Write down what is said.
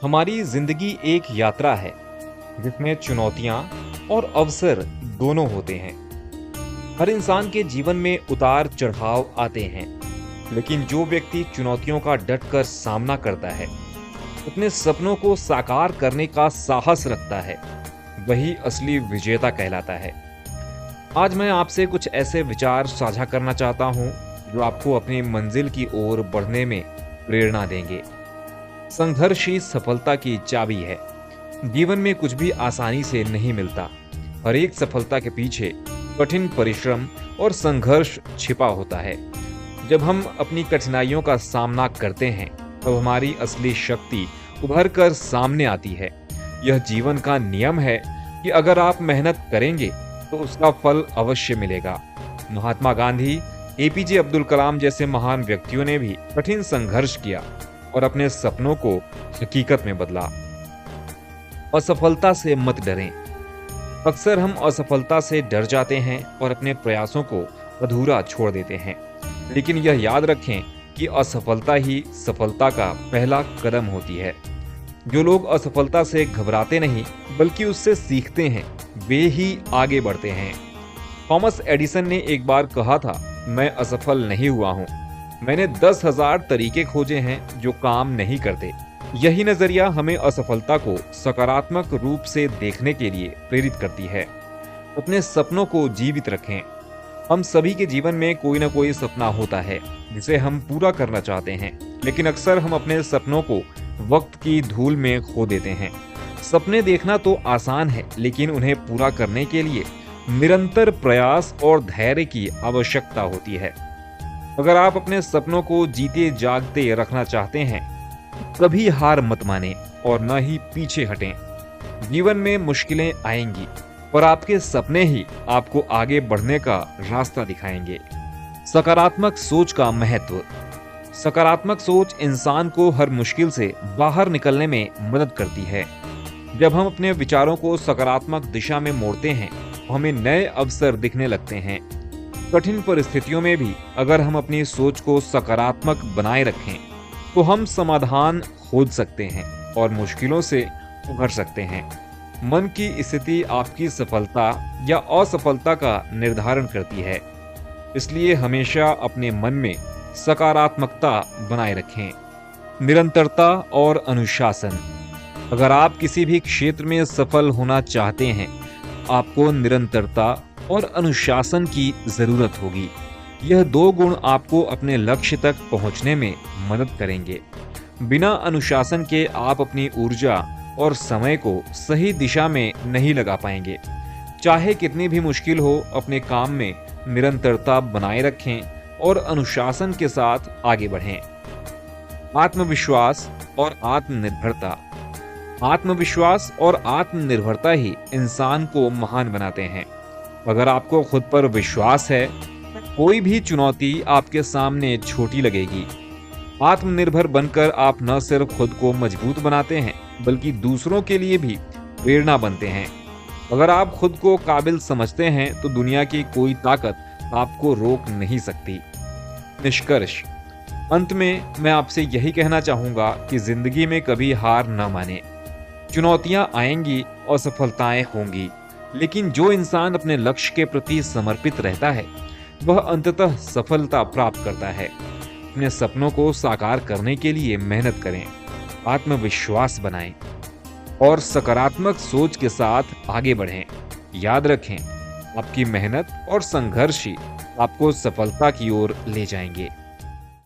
हमारी जिंदगी एक यात्रा है जिसमें चुनौतियां और अवसर दोनों होते हैं। हर इंसान के जीवन में उतार चढ़ाव आते हैं, लेकिन जो व्यक्ति चुनौतियों का डटकर सामना करता है, अपने सपनों को साकार करने का साहस रखता है, वही असली विजेता कहलाता है। आज मैं आपसे कुछ ऐसे विचार साझा करना चाहता हूं जो आपको अपनी मंजिल की ओर बढ़ने में प्रेरणा देंगे। संघर्ष ही सफलता की चाबी है। जीवन में कुछ भी आसानी से नहीं मिलता। हर एक सफलता के पीछे कठिन परिश्रम और संघर्ष छिपा होता है। जब हम अपनी कठिनाइयों का सामना करते हैं, तब हमारी असली शक्ति उभर कर सामने आती है। यह जीवन का नियम है कि अगर आप मेहनत करेंगे तो उसका फल अवश्य मिलेगा। महात्मा गांधी, एपीजे अब्दुल कलाम जैसे महान व्यक्तियों ने भी कठिन संघर्ष किया और अपने सपनों को हकीकत में बदला। असफलता से मत डरें। अक्सर हम असफलता से डर जाते हैं और अपने प्रयासों को अधूरा छोड़ देते हैं, लेकिन यह याद रखें कि असफलता ही सफलता का पहला कदम होती है। जो लोग असफलता से घबराते नहीं बल्कि उससे सीखते हैं, वे ही आगे बढ़ते हैं। थॉमस एडिसन ने एक बार कहा था, मैं असफल नहीं हुआ हूं, मैंने 10,000 तरीके खोजे हैं जो काम नहीं करते। यही नजरिया हमें असफलता को सकारात्मक रूप से देखने के लिए प्रेरित करती है। अपने सपनों को जीवित रखें। हम सभी के जीवन में कोई ना कोई सपना होता है जिसे हम पूरा करना चाहते हैं, लेकिन अक्सर हम अपने सपनों को वक्त की धूल में खो देते हैं। सपने देखना तो आसान है, लेकिन उन्हें पूरा करने के लिए निरंतर प्रयास और धैर्य की आवश्यकता होती है। अगर आप अपने सपनों को जीते जागते रखना चाहते हैं, कभी हार मत माने और न ही पीछे हटें। जीवन में मुश्किलें आएंगी, पर आपके सपने ही आपको आगे बढ़ने का रास्ता दिखाएंगे। सकारात्मक सोच का महत्व। सकारात्मक सोच इंसान को हर मुश्किल से बाहर निकलने में मदद करती है। जब हम अपने विचारों को सकारात्मक दिशा में मोड़ते हैं, हमें नए अवसर दिखने लगते हैं। कठिन परिस्थितियों में भी अगर हम अपनी सोच को सकारात्मक बनाए रखें, तो हम समाधान खोज सकते हैं और मुश्किलों से उभर सकते हैं। मन की स्थिति आपकी सफलता या असफलता का निर्धारण करती है, इसलिए हमेशा अपने मन में सकारात्मकता बनाए रखें। निरंतरता और अनुशासन। अगर आप किसी भी क्षेत्र में सफल होना चाहते हैं, आपको निरंतरता और अनुशासन की जरूरत होगी। यह दो गुण आपको अपने लक्ष्य तक पहुंचने में मदद करेंगे। बिना अनुशासन के आप अपनी ऊर्जा और समय को सही दिशा में नहीं लगा पाएंगे। चाहे कितनी भी मुश्किल हो, अपने काम में निरंतरता बनाए रखें और अनुशासन के साथ आगे बढ़ें। आत्मविश्वास और आत्मनिर्भरता। आत्मविश्वास और आत्मनिर्भरता ही इंसान को महान बनाते हैं। अगर आपको खुद पर विश्वास है, कोई भी चुनौती आपके सामने छोटी लगेगी। आत्मनिर्भर बनकर आप न सिर्फ खुद को मजबूत बनाते हैं, बल्कि दूसरों के लिए भी प्रेरणा बनते हैं। अगर आप खुद को काबिल समझते हैं, तो दुनिया की कोई ताकत आपको रोक नहीं सकती। निष्कर्ष। अंत में मैं आपसे यही कहना चाहूंगा कि जिंदगी में कभी हार न माने। चुनौतियां आएंगी, असफलताएं होंगी, लेकिन जो इंसान अपने लक्ष्य के प्रति समर्पित रहता है, वह अंततः सफलता प्राप्त करता है। अपने सपनों को साकार करने के लिए मेहनत करें, आत्मविश्वास बनाएं और सकारात्मक सोच के साथ आगे बढ़ें। याद रखें, आपकी मेहनत और संघर्ष ही आपको सफलता की ओर ले जाएंगे।